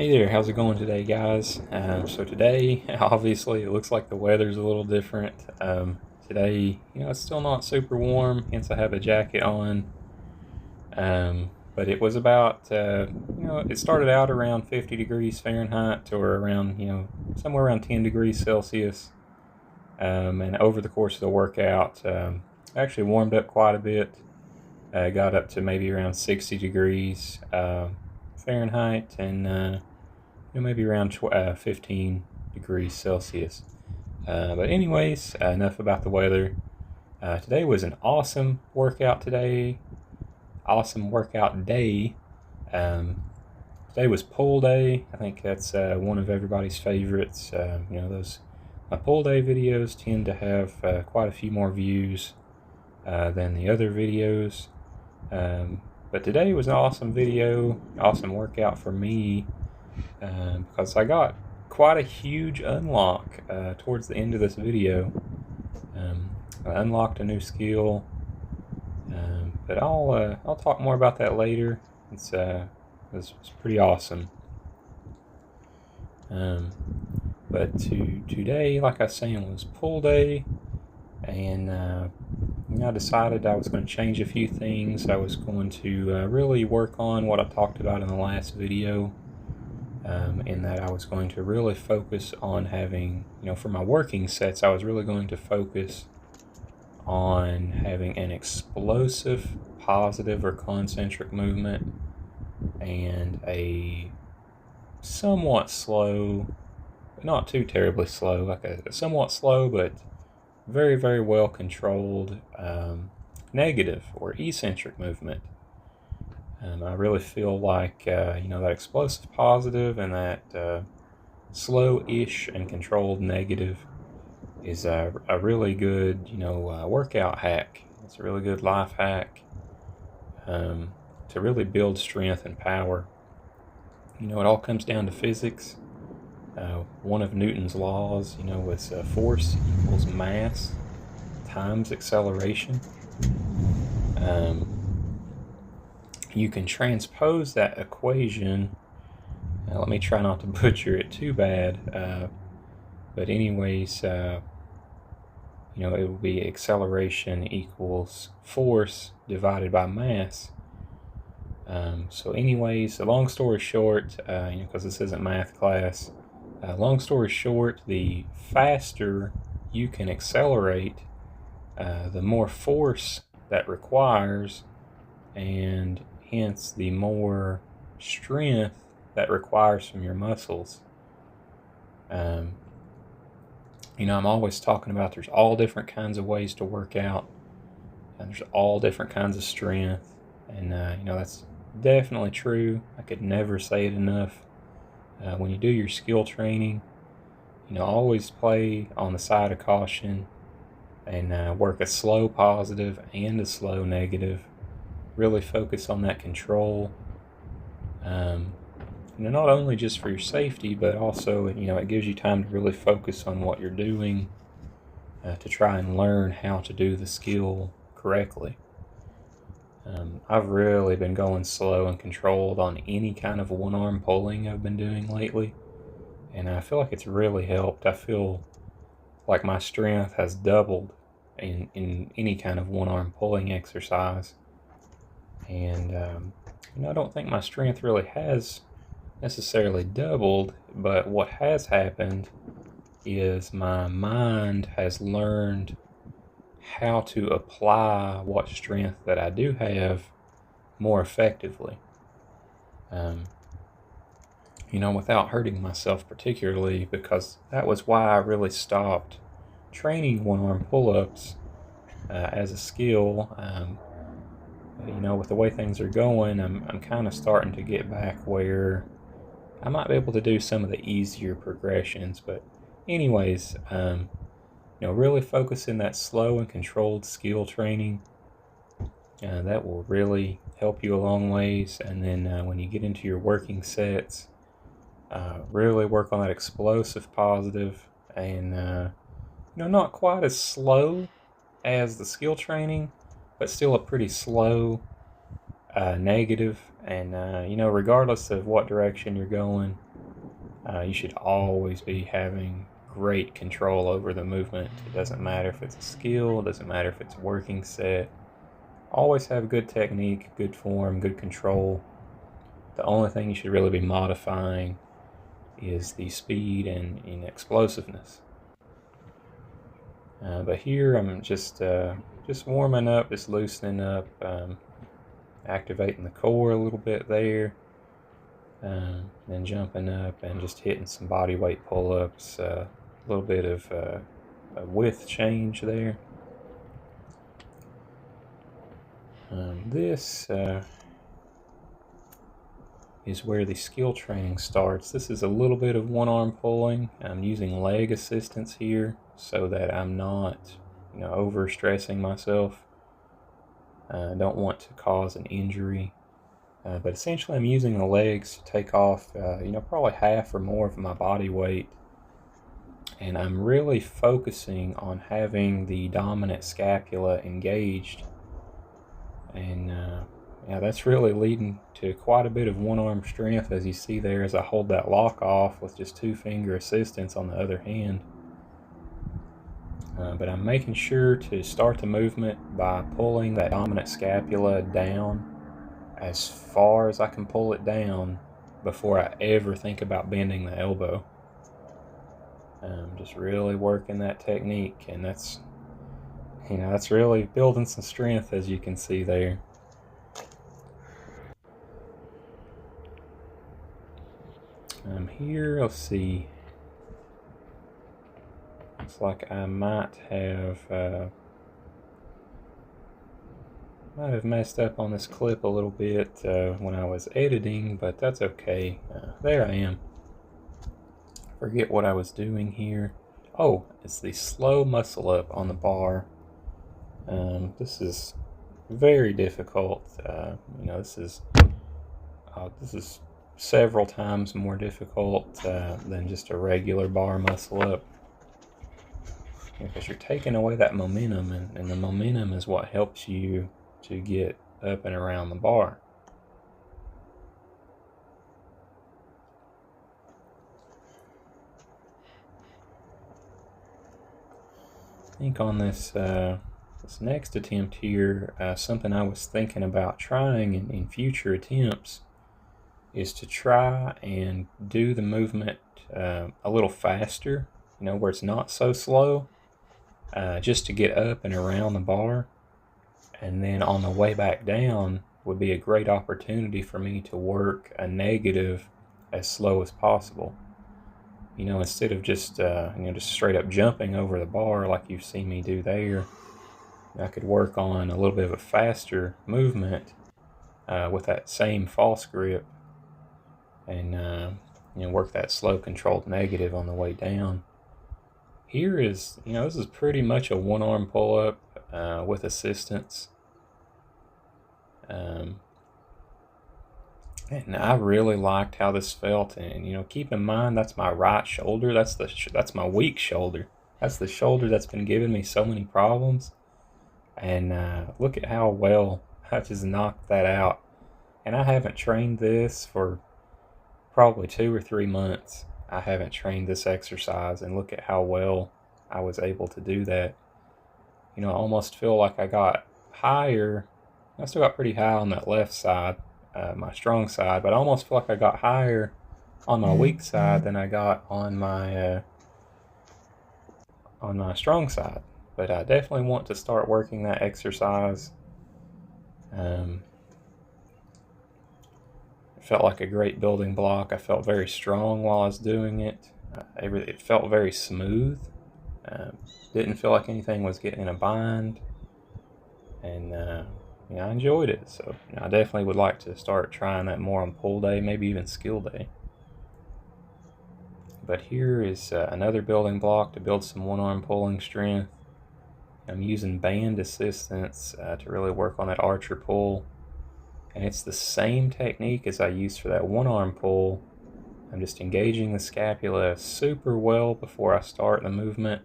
Hey there, how's it going today, guys? So today, obviously, it looks like the weather's a little different. Today, it's still not super warm, hence I have a jacket on. But it was about, it started out around 50 degrees Fahrenheit or around, somewhere around 10 degrees Celsius. And over the course of the workout, I actually warmed up quite a bit. Got up to maybe around 60 degrees Fahrenheit and maybe around 15 degrees Celsius. But anyways, enough about the weather. Today was an awesome workout today. Awesome workout day. Today was pull day. I think that's one of everybody's favorites. Those my pull day videos tend to have quite a few more views than the other videos. But today was an awesome video, awesome workout for me, because I got quite a huge unlock towards the end of this video. I unlocked a new skill, but I'll talk more about that later. It's pretty awesome. But today, like I was saying, was pull day, and I decided I was going to change a few things. I was going to really work on what I talked about in the last video, in that I was going to really focus on having, for my working sets, I was really going to focus on having an explosive, positive, or concentric movement and a somewhat slow, but not too terribly slow, like a somewhat slow but very, very well controlled negative or eccentric movement. I really feel like that explosive positive and that slow-ish and controlled negative is a really good workout hack. It's a really good life hack to really build strength and power. It all comes down to physics. One of Newton's laws, was force equals mass times acceleration. You can transpose that equation. Let me try not to butcher it too bad. But anyways, it will be acceleration equals force divided by mass. So anyways, the long story short, because this isn't math class, long story short, the faster you can accelerate, the more force that requires, and hence the more strength that requires from your muscles. I'm always talking about there's all different kinds of ways to work out, and there's all different kinds of strength, and that's definitely true. I could never say it enough. When you do your skill training, always play on the side of caution and work a slow positive and a slow negative. Really focus on that control. Not only just for your safety, but also, it gives you time to really focus on what you're doing to try and learn how to do the skill correctly. I've really been going slow and controlled on any kind of one-arm pulling I've been doing lately, and I feel like it's really helped. I feel like my strength has doubled in any kind of one-arm pulling exercise, and I don't think my strength really has necessarily doubled, but what has happened is my mind has learned how to apply what strength that I do have more effectively, without hurting myself particularly, because that was why I really stopped training one-arm pull-ups as a skill. With the way things are going, I'm kind of starting to get back where I might be able to do some of the easier progressions. But anyways, really focus in that slow and controlled skill training. That will really help you a long ways. And then when you get into your working sets, really work on that explosive positive and not quite as slow as the skill training, but still a pretty slow negative. And regardless of what direction you're going, You should always be having great control over the movement. It doesn't matter if it's a skill, it doesn't matter if it's a working set. Always have good technique, good form, good control. The only thing you should really be modifying is the speed and explosiveness. But here I'm just warming up, just loosening up, activating the core a little bit there, then jumping up and just hitting some body weight pull-ups, a little bit of a width change there. This is where the skill training starts. This is a little bit of one arm pulling. I'm using leg assistance here so that I'm not, over stressing myself. I don't want to cause an injury. But essentially I'm using the legs to take off, probably half or more of my body weight. And I'm really focusing on having the dominant scapula engaged. And that's really leading to quite a bit of one-arm strength, as you see there, as I hold that lock off with just 2-finger assistance on the other hand. But I'm making sure to start the movement by pulling that dominant scapula down as far as I can pull it down before I ever think about bending the elbow. Just really working that technique, and that's really building some strength, as you can see there. Here, let's see. Looks like I might have messed up on this clip a little bit when I was editing, but that's okay. There I am. Forget what I was doing here. Oh, it's the slow muscle up on the bar. This is very difficult. This is several times more difficult than just a regular bar muscle up, because you're taking away that momentum, and the momentum is what helps you to get up and around the bar. I think on this next attempt here, something I was thinking about trying in future attempts is to try and do the movement a little faster, where it's not so slow, just to get up and around the bar. And then on the way back down would be a great opportunity for me to work a negative as slow as possible. Instead of just straight up jumping over the bar like you've seen me do there, I could work on a little bit of a faster movement with that same false grip, and work that slow controlled negative on the way down. Here is, this is pretty much a one-arm pull-up with assistance. And I really liked how this felt. And keep in mind, that's my right shoulder. That's my weak shoulder. That's the shoulder that's been giving me so many problems. And look at how well I just knocked that out. And I haven't trained this for probably 2 or 3 months. I haven't trained this exercise, and look at how well I was able to do that. I almost feel like I got higher. I still got pretty high on that left side, my strong side, but I almost feel like I got higher on my weak side than I got on my strong side. But I definitely want to start working that exercise. It felt like a great building block. I felt very strong while I was doing it. It felt very smooth. Didn't feel like anything was getting in a bind. And I enjoyed it. So I definitely would like to start trying that more on pull day, maybe even skill day. But here is another building block to build some one-arm pulling strength. I'm using band assistance to really work on that archer pull. And it's the same technique as I used for that one-arm pull. I'm just engaging the scapula super well before I start the movement.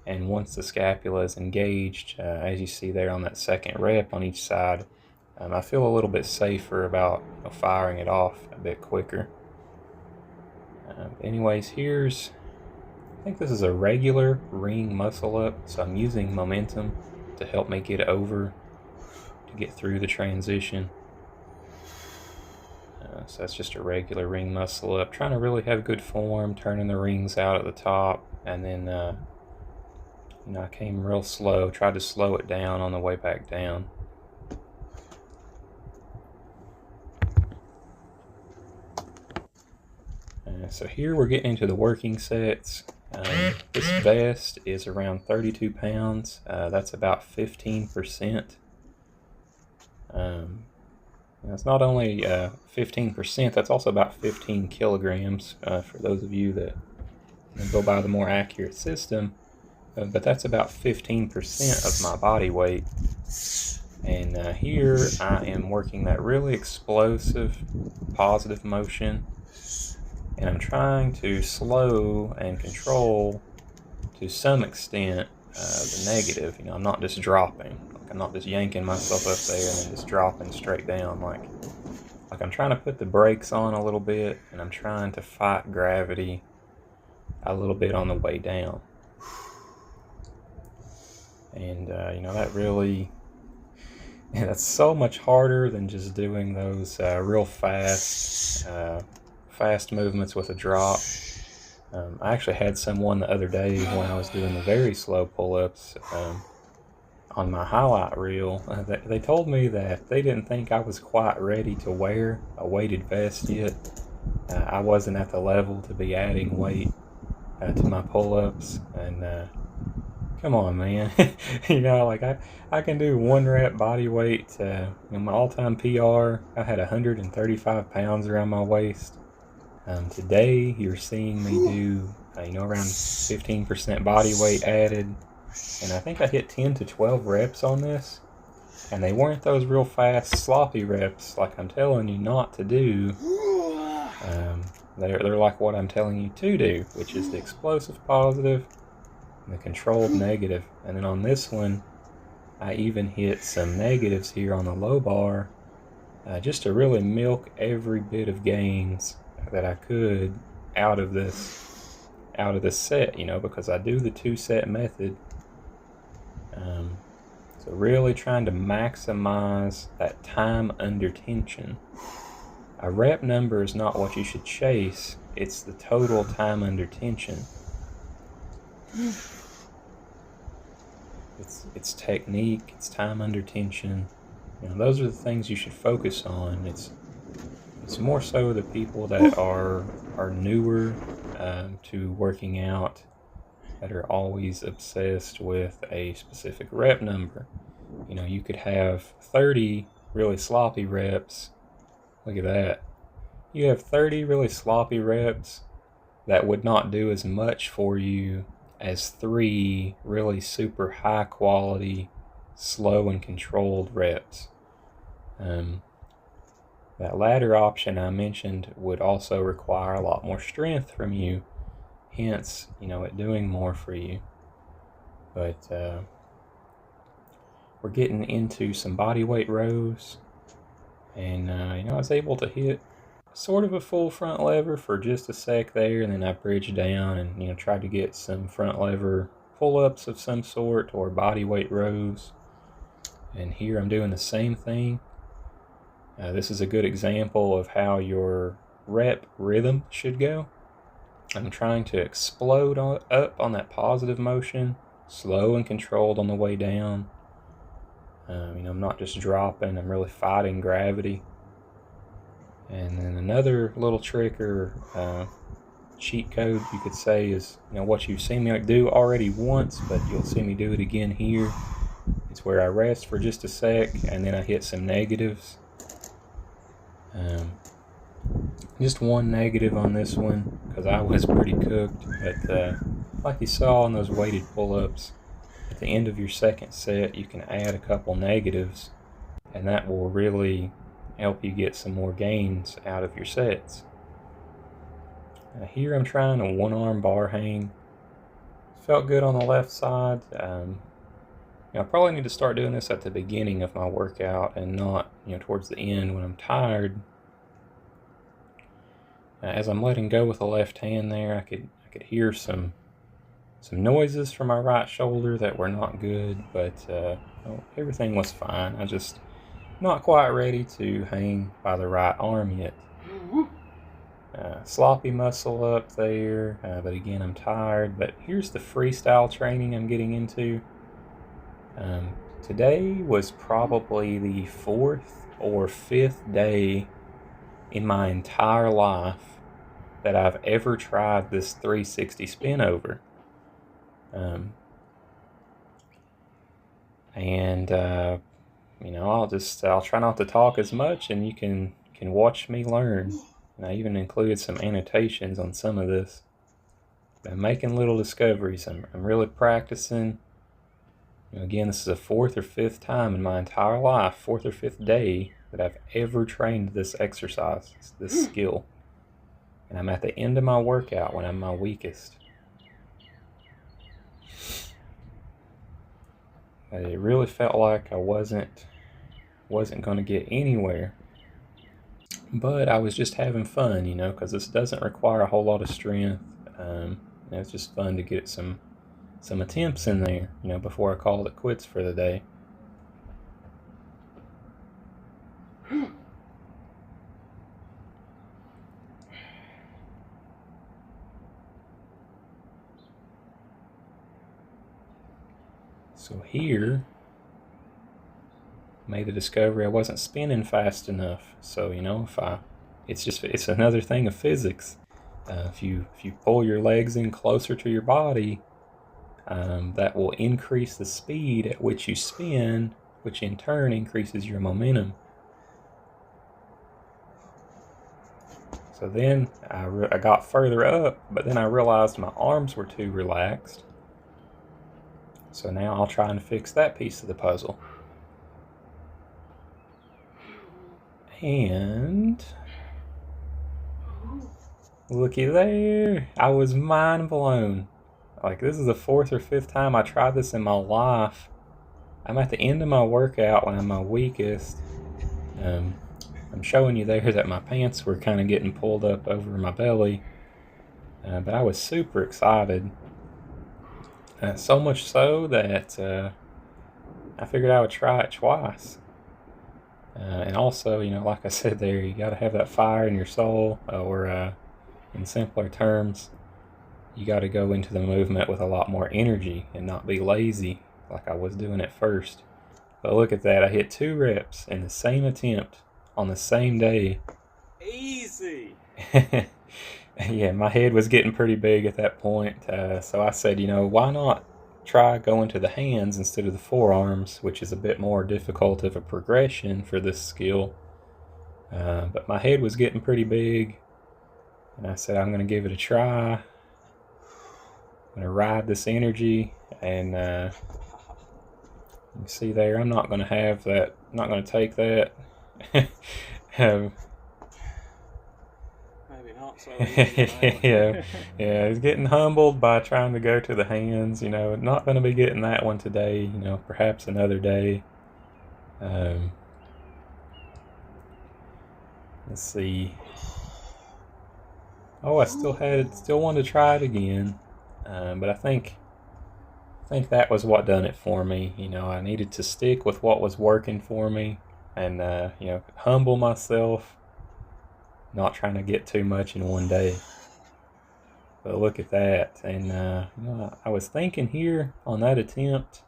And once the scapula is engaged, as you see there on that second rep on each side, I feel a little bit safer about firing it off a bit quicker. Anyways, I think this is a regular ring muscle up, so I'm using momentum to help me get through the transition. So that's just a regular ring muscle up, trying to really have good form, turning the rings out at the top, and then I came real slow, tried to slow it down on the way back down. So here we're getting into the working sets. This vest is around 32 pounds. That's about 15%. It's not only 15%, that's also about 15 kilograms for those of you that go by the more accurate system. But that's about 15% of my body weight. And here I am working that really explosive positive motion, and I'm trying to slow and control to some extent the negative. I'm not just dropping. I'm not just yanking myself up there and then just dropping straight down. Like I'm trying to put the brakes on a little bit, and I'm trying to fight gravity a little bit on the way down. And that really, that's so much harder than just doing those real fast movements with a drop. I actually had someone the other day when I was doing the very slow pull-ups on my highlight reel. They told me that they didn't think I was quite ready to wear a weighted vest yet. I wasn't at the level to be adding weight to my pull-ups, and come on, man. I can do 1 rep body weight. In my all-time PR, I had 135 pounds around my waist. Today, you're seeing me do, around 15% body weight added. And I think I hit 10 to 12 reps on this. And they weren't those real fast, sloppy reps like I'm telling you not to do. They're like what I'm telling you to do, which is the explosive positive and the controlled negative. And then on this one, I even hit some negatives here on the low bar, just to really milk every bit of gains that I could out of this set, because I do the 2-set method. So really trying to maximize that time under tension. A rep number is not what you should chase, it's the total time under tension. It's technique, it's time under tension. Those are the things you should focus on. It's more so the people that are newer to working out, that are always obsessed with a specific rep number. You could have 30 really sloppy reps. Look at that. You have 30 really sloppy reps that would not do as much for you as 3 really super high quality, slow and controlled reps. That latter option I mentioned would also require a lot more strength from you, hence, it doing more for you. But we're getting into some body weight rows, and I was able to hit sort of a full front lever for just a sec there, and then I bridged down and tried to get some front lever pull-ups of some sort or body weight rows. And here I'm doing the same thing. This is a good example of how your rep rhythm should go. I'm trying to explode up on that positive motion, slow and controlled on the way down. I'm not just dropping, I'm really fighting gravity. And then another little trick or cheat code, you could say, is what you've seen me do already once, but you'll see me do it again here. It's where I rest for just a sec, and then I hit some negatives. Just one negative on this one, because I was pretty cooked. But like you saw in those weighted pull-ups, at the end of your second set, you can add a couple negatives, and that will really help you get some more gains out of your sets. Here I'm trying a 1-arm bar hang. Felt good on the left side. I probably need to start doing this at the beginning of my workout and not towards the end when I'm tired. As I'm letting go with the left hand there, I could hear some noises from my right shoulder that were not good, but everything was fine. I just not quite ready to hang by the right arm yet. Sloppy muscle up there, but again, I'm tired. But here's the freestyle training I'm getting into. Today was probably the 4th or 5th day in my entire life that I've ever tried this 360 spin over. I'll try not to talk as much, and you can watch me learn. And I even included some annotations on some of this. I'm making little discoveries. I'm really practicing. Again, this is the 4th or 5th time in my entire life, 4th or 5th day, that I've ever trained this exercise, this skill. And I'm at the end of my workout when I'm my weakest. But it really felt like I wasn't going to get anywhere. But I was just having fun, because this doesn't require a whole lot of strength. It's just fun to get some attempts in there, before I called it quits for the day. So here, made the discovery I wasn't spinning fast enough. So it's another thing of physics. If you pull your legs in closer to your body, that will increase the speed at which you spin, which in turn increases your momentum. So then I got further up, but then I realized my arms were too relaxed. So now I'll try and fix that piece of the puzzle. And looky there, I was mind blown. Like, this is the 4th or 5th time I tried this in my life. I'm at the end of my workout when I'm my weakest. I'm showing you there that my pants were kind of getting pulled up over my belly. But I was super excited. So much so that I figured I would try it twice. And also, like I said there, you got to have that fire in your soul, or in simpler terms, you got to go into the movement with a lot more energy and not be lazy like I was doing at first. But look at that, I hit 2 reps in the same attempt on the same day. Easy! Yeah, my head was getting pretty big at that point, so I said, why not try going to the hands instead of the forearms, which is a bit more difficult of a progression for this skill. But my head was getting pretty big, and I said, I'm going to give it a try. I'm going to ride this energy, and you see there, I'm not going to have that, I'm not going to take that. Yeah, he's getting humbled by trying to go to the hands. Not going to be getting that one today. Perhaps another day. Let's see. Oh, I still wanted to try it again, but I think that was what done it for me. I needed to stick with what was working for me, and humble myself. Not trying to get too much in one day. But look at that. And I was thinking here on that attempt,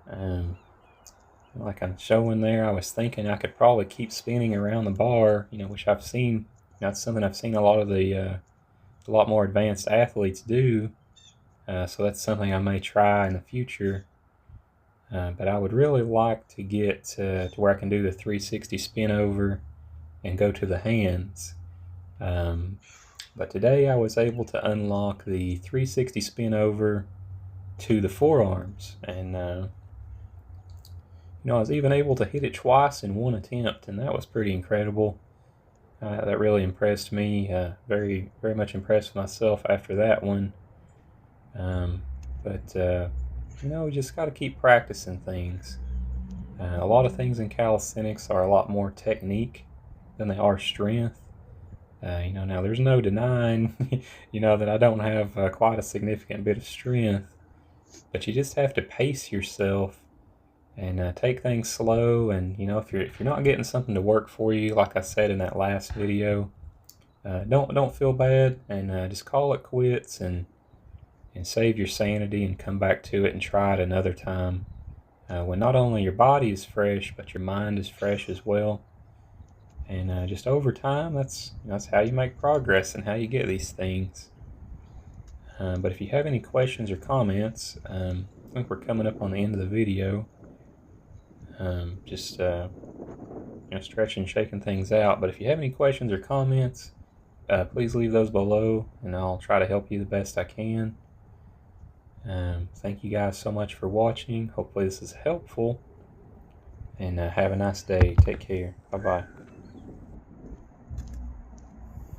like I'm showing there, I was thinking I could probably keep spinning around the bar, which I've seen. That's something I've seen a lot more advanced athletes do. So that's something I may try in the future. But I would really like to get to where I can do the 360 spin over and go to the hands. But today I was able to unlock the 360 spin over to the forearms, and I was even able to hit it twice in one attempt, and that was pretty incredible. That really impressed me. Very, very much impressed with myself after that one. But we just got to keep practicing things. A lot of things in calisthenics are a lot more technique than they are strength. Now there's no denying, that I don't have quite a significant bit of strength, but you just have to pace yourself and take things slow. And if you're not getting something to work for you, like I said in that last video, don't feel bad, and just call it quits and save your sanity and come back to it and try it another time, when not only your body is fresh but your mind is fresh as well. And just over time, that's how you make progress and how you get these things. But if you have any questions or comments, I think we're coming up on the end of the video. Just stretching, shaking things out. But if you have any questions or comments, please leave those below, and I'll try to help you the best I can. Thank you guys so much for watching. Hopefully this is helpful, and have a nice day. Take care. Bye-bye.